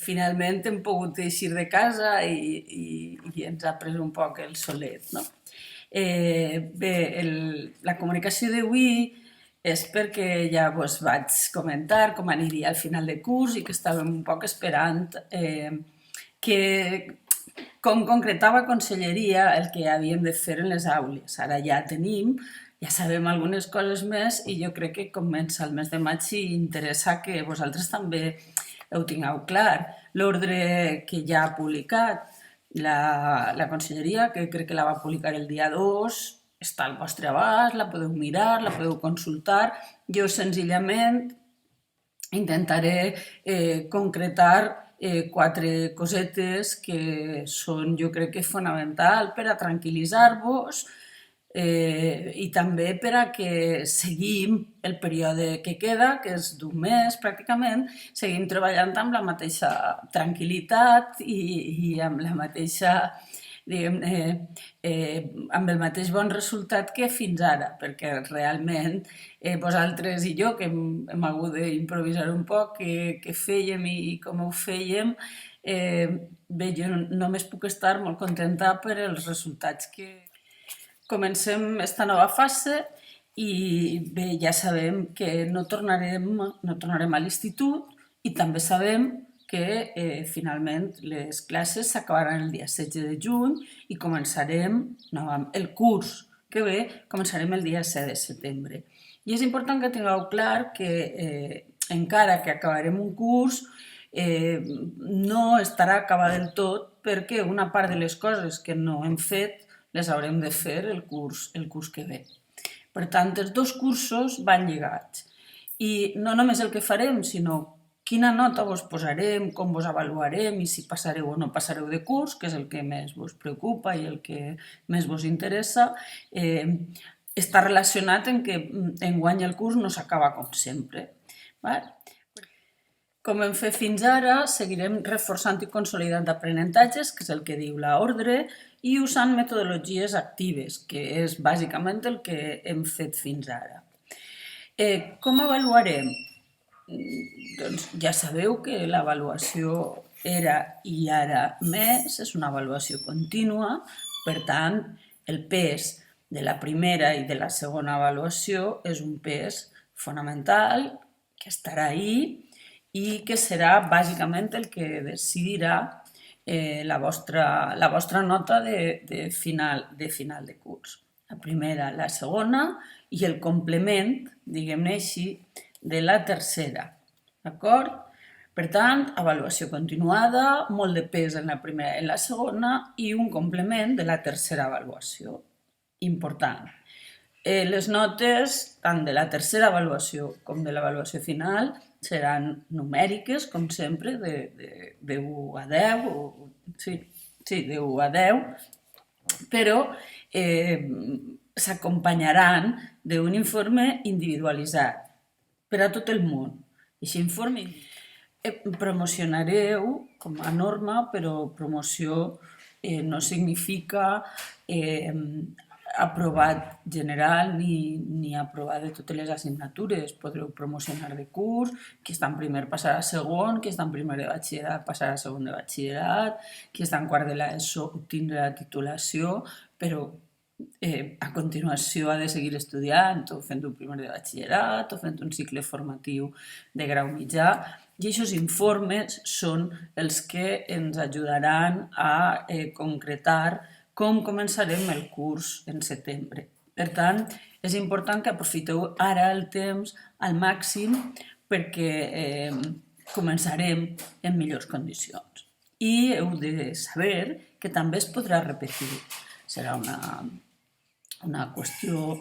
Finalment hem pogut eixir de casa i ens ha pres un poc el solet, no? Bé, la comunicació d'avui és perquè ja vos vaig comentar com aniria al final de curs i que estàvem un poc esperant que com concretava Conselleria el que havíem de fer en les aules. Ara ja tenim, ja sabem algunes coses més i jo crec que comença el mes de maig i interessa que vosaltres també ho tingueu clar. L'ordre que ja ha publicat la Conselleria, que crec que la va publicar el dia 2, està al vostre abast, la podeu mirar, la podeu consultar. Jo senzillament intentaré concretar 4 cosetes que són, jo crec que fonamental per a tranquil·litzar-vos i també per a que seguim el període que queda, que és d'un mes pràcticament, seguim treballant amb la mateixa tranquil·litat i amb la mateixa, diguem-ne, amb el mateix bon resultat que fins ara, perquè realment vosaltres i jo, que hem hagut d'improvisar un poc què fèiem i com ho fèiem, bé, jo només puc estar molt contenta per els resultats que comencem esta nova fase i bé, ja sabem que no tornarem a l'institut i també sabem que finalment les classes s'acabaran el dia 16 de juny i començarem el curs que ve, començarem el dia 7 de setembre. I és important que tingueu clar que encara que acabarem un curs no estarà acabat del tot perquè una part de les coses que no hem fet les haurem de fer el curs que ve. Per tant, els 2 cursos van lligats. I no només el que farem, sinó quina nota vos posarem, com vos avaluarem i si passareu o no passareu de curs, que és el que més vos preocupa i el que més vos interessa, està relacionat en que enguany el curs no s'acaba com sempre. Com hem fet fins ara, seguirem reforçant i consolidant aprenentatges, que és el que diu l'ordre, i usant metodologies actives, que és bàsicament el que hem fet fins ara. Com avaluarem? Doncs ja sabeu que l'avaluació era i ara més, és una avaluació contínua, per tant, el pes de la primera i de la segona avaluació és un pes fonamental, que estarà ahí, i que serà bàsicament el que decidirà la vostra nota de final de curs. La primera, la segona i el complement, diguem-ne així, de la tercera. D'acord? Per tant, avaluació continuada, molt de pes en la primera i en la segona i un complement de la tercera avaluació. Important. Les notes, tant de la tercera avaluació com de l'avaluació final, seran numèriques, com sempre, de 1 a 10, de 1 a 10, però s'acompanyaran d'un informe individualitzat per a tot el món. Aquest informe promocionareu com a norma, però promoció no significa aprovat general ni aprovat de totes les assignatures. Podreu promocionar de curs, qui està en primer passarà a segon, qui està en primer de batxillerat passarà a segon de batxillerat, qui està en quart de l'ESO obtindrà la titulació, però a continuació ha de seguir estudiant o fent un primer de batxillerat o fent un cicle formatiu de grau mitjà. I aquests informes són els que ens ajudaran a concretar com començarem el curs en setembre. Per tant, és important que aprofiteu ara el temps al màxim perquè començarem en millors condicions. I heu de saber que també es podrà repetir. Serà una qüestió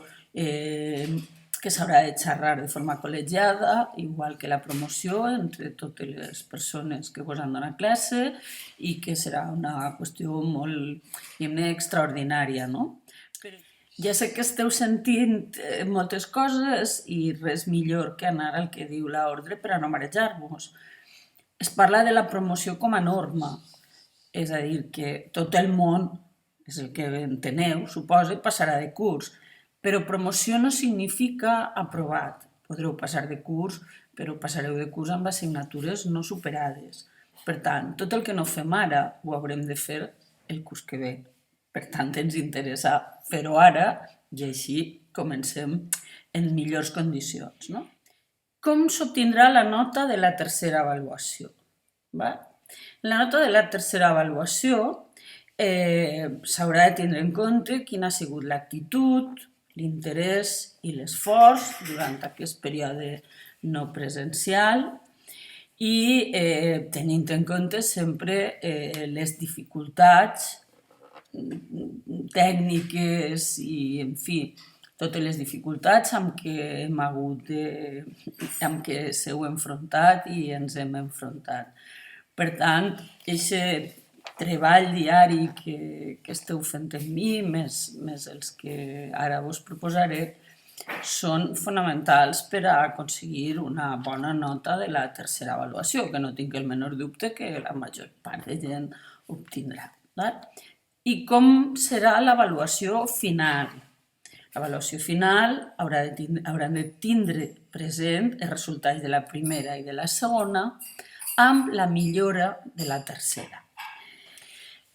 que s'haurà de xerrar de forma col·legiada, igual que la promoció entre totes les persones que vos han donat classe i que serà una qüestió molt extraordinària, no? Ja sé que esteu sentint moltes coses i res millor que anar al que diu l'ordre per a no marejar-vos. Es parla de la promoció com a norma, és a dir, que tot el món, és el que enteneu, suposa, passarà de curs. Però promoció no significa aprovat. Podreu passar de curs, però passareu de curs amb assignatures no superades. Per tant, tot el que no fem ara ho haurem de fer el curs que ve. Per tant, ens interessa fer-ho ara i així comencem en millors condicions. No? Com s'obtindrà la nota de la tercera avaluació? Va? La nota de la tercera avaluació s'haurà de tindre en compte quina ha sigut l'actitud, l'interès i l'esforç durant aquest període no presencial i tenint en compte sempre les dificultats tècniques i, en fi, totes les dificultats amb què hem hagut amb què s'heu enfrontat i ens hem enfrontat. Per tant, aquest treball diari que esteu fent amb mi, més els que ara vos proposaré, són fonamentals per a aconseguir una bona nota de la tercera avaluació, que no tinc el menor dubte que la major part de gent obtindrà. I com serà l'avaluació final? L'avaluació final hauran de tindre present els resultats de la primera i de la segona amb la millora de la tercera.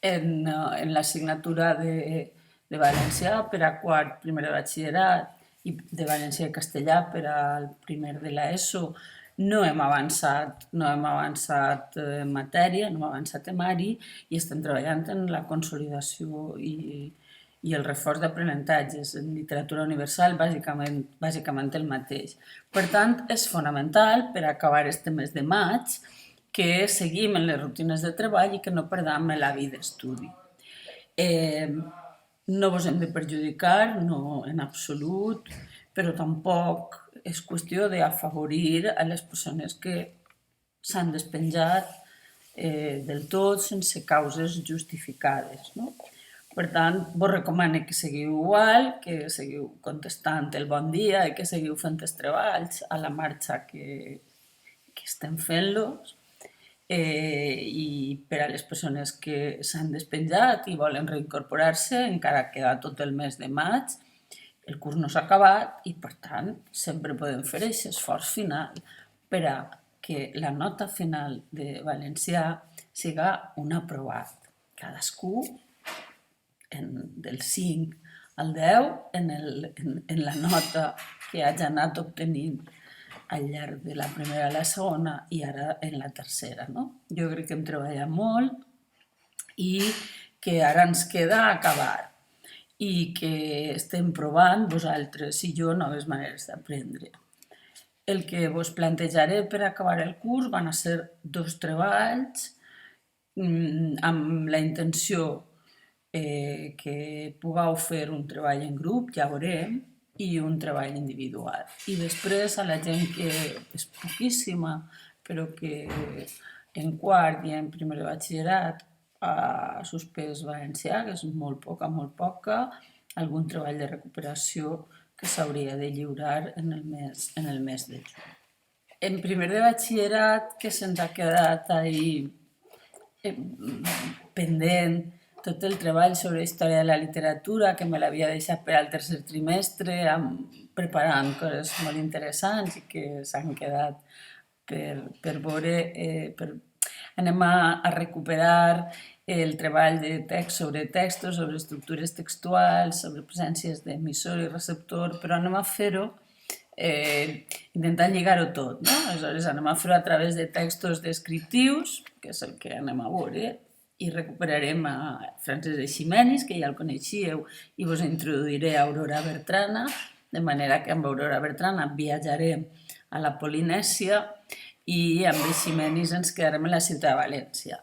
En l'assignatura de valencià per a quart primer de batxillerat i de valencià i castellà per al primer de l'ESO no hem avançat en matèria, no hem avançat temari i estem treballant en la consolidació i el reforç d'aprenentatges. En literatura universal, bàsicament el mateix. Per tant, és fonamental per acabar este mes de maig que seguim en les rutines de treball i que no perdam l'hàbit d'estudi. No vos hem de perjudicar, no en absolut, però tampoc és qüestió d'afavorir a les persones que s'han despenjat del tot sense causes justificades. No? Per tant, vos recomano que seguiu igual, que seguiu contestant el bon dia i que seguiu fent els treballs a la marxa que estem fent-los. I per a les persones que s'han despenjat i volen reincorporar-se, encara queda tot el mes de maig, el curs no s'ha acabat i, per tant, sempre podem fer aquest esforç final per a que la nota final de valencià siga un aprovat. Cadascú, del 5 al 10, en la nota que hagi anat obtenint al llarg de la primera i la segona i ara en la tercera. No? Jo crec que hem treballat molt i que ara ens queda acabar i que estem provant vosaltres i jo noves maneres d'aprendre. El que vos plantejaré per acabar el curs van a ser 2 treballs amb la intenció que pugueu fer un treball en grup, ja veurem, i un treball individual. I després a la gent que és poquíssima, però que en quart i en primer de batxillerat ha suspès valencià, que és molt poca, algun treball de recuperació que s'hauria de lliurar en el mes de juny. En primer de batxillerat, que se'ns ha quedat ahí pendent tot el treball sobre història de la literatura, que me l'havia deixat per al tercer trimestre, preparant coses molt interessants i que s'han quedat per veure. Anem a recuperar el treball de text sobre textos, sobre estructures textuals, sobre presències d'emissor i receptor, però anem a fer-ho intentant lligar-ho tot. No? Aleshores anem a fer-ho a través de textos descriptius, que és el que anem a veure, i recuperarem a Francesc Eiximenis, que ja el coneixíeu, i vos introduiré a Aurora Bertrana, de manera que amb Aurora Bertrana viatjarem a la Polinèsia i amb Eiximenis ens quedarem a la ciutat de València.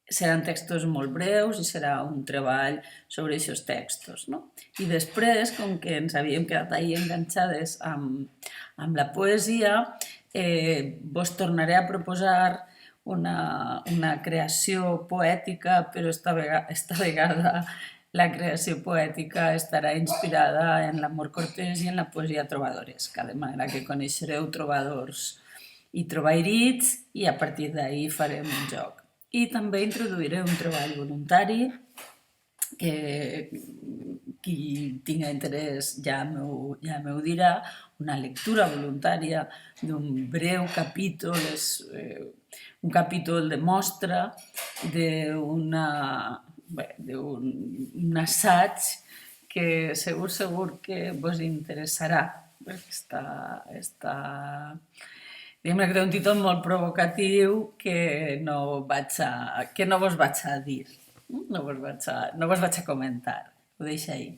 Seran textos molt breus i serà un treball sobre aquests textos. No? I després, com que ens havíem quedat ahí enganxades amb la poesia, vos tornaré a proposar una creació poètica, però esta vegada la creació poètica estarà inspirada en l'amor cortès i en la poesia trobadoresca, de manera que coneixereu trobadors i trobairits i a partir d'ahí farem un joc. I també introduiré un treball voluntari que qui tinga interès ja m'ho dirà, una lectura voluntària d'un breu capítol, un capítol de mostra d'un assaig que segur que vos interessarà, perquè diguem que té un títol molt provocatiu que no vos vaig a dir, no vos vaig a comentar, ho deixo ahí.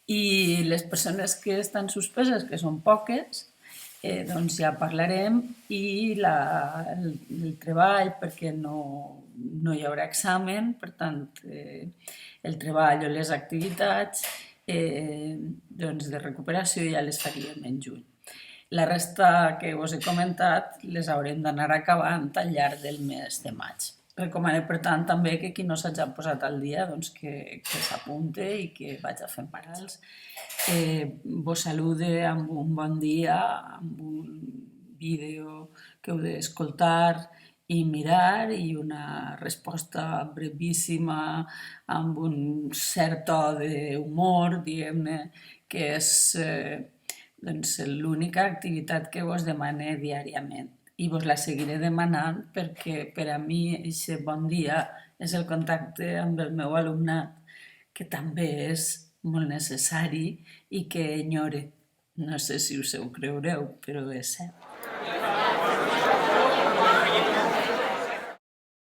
I les persones que estan suspeses, que són poques, doncs ja parlarem, i el treball, perquè no hi haurà examen, per tant, el treball o les activitats doncs de recuperació ja les faríem en juny. La resta que us he comentat les haurem d'anar acabant al llarg del mes de maig. Recomanem, per tant, també que qui no s'hagi posat al dia doncs que s'apunte i que vagi fent parals. Vos salude amb un bon dia, amb un vídeo que heu d'escoltar i mirar, i una resposta brevíssima amb un cert to d'humor, diguem-ne, que és l'única activitat que vos demane diàriament. I vos la seguiré demanant perquè per a mi aquest bon dia és el contacte amb el meu alumnat, que també és molt necessari i que enyore. No sé si us ho creureu, però és cert.